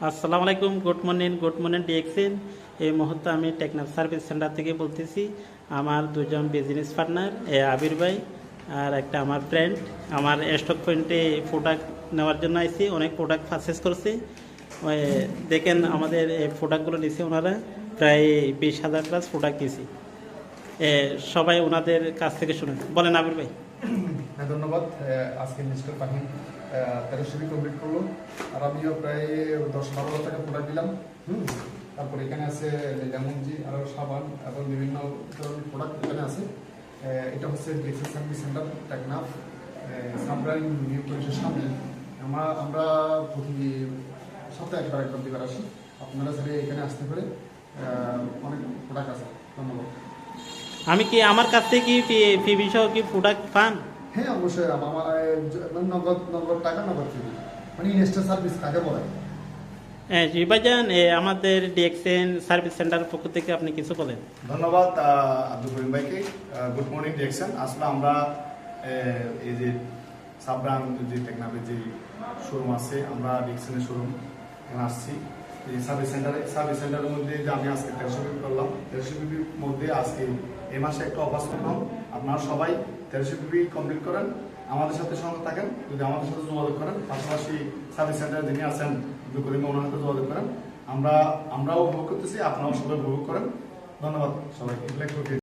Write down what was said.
আসসালামু আলাইকুম, good morning DXN. এই মুহূর্তে আমি টেকনাফ সার্ভিস সেন্টার থেকে বলতেছি। আমার দুজন বিজনেস পার্টনার আবির ভাই আর একটা আমার ফ্রেন্ড আমার স্টক পয়েন্টে প্রোডাক্ট নেওয়ার জন্য আইছি। অনেক প্রোডাক্ট পারচেস করছি। দেখেন আমাদের এই প্রোডাক্টগুলো নিছে ওনারা, প্রায় 20,000 প্লাস প্রোডাক্ট নিয়েছি। সবাই ওনাদের কাছ থেকে শুনেন। বলেন আবির ভাই। হ্যাঁ, ধন্যবাদ। আজকে মিস্টার পাহিন 1300 কমপ্লিট করলো, আর আমিও প্রায় 10-12 টাকা প্রোডাক্ট দিলাম। তারপর এখানে আছে লেমনজি, আরও সাবান এবং বিভিন্ন ধরনের প্রোডাক্ট এখানে আছে। এটা হচ্ছে DXN service centre Teknaf Sabrang new কলেজের সামনে। আমরা প্রতি সপ্তাহে একবার দিবার আসি। আপনারা চাইলে এখানে আসতে পারে, অনেক প্রোডাক্ট আছে। ধন্যবাদ। আমি কি আমার কাছ থেকে কি পিবি সহ কি প্রোডাক্ট পান? হ্যাঁ, অবশ্যই। আমার নগদ টাকা নগদ ফ্রি, মানে ইনস্টা সার্ভিস কাকে বলে। হ্যাঁ জি ভাইজান, আমাদের ডিএক্সএন সার্ভিস সেন্টারের পক্ষ থেকে আপনি কিছু বলেন। ধন্যবাদ আব্দুল করিম ভাইকে। Good morning direction. আসলে আমরা এই যে সাবরান যে টেকনাফের যে শোরুম আছে, আমরা ডিরেকশনের শোরুম এখানে আসছি। এই সার্ভিস সেন্টারের মধ্যে যে আমি আজকে 1300 বিপি করলাম, 1300 বিপির মধ্যে আজকে এই মাসে একটা অফার করলাম। আপনারা সবাই 1300 বিপি কমপ্লিট করেন, আমাদের সাথে সঙ্গে থাকেন। যদি আমাদের সাথে যোগাযোগ করেন, পাশাপাশি সার্ভিস সেন্টারে যিনি আছেন আব্দুল করিম, ওনার সাথে যোগাযোগ করেন। আমরাও উপভোগ করতেছি, আপনারাও সবাই উপভোগ করেন। ধন্যবাদ সবাইকে।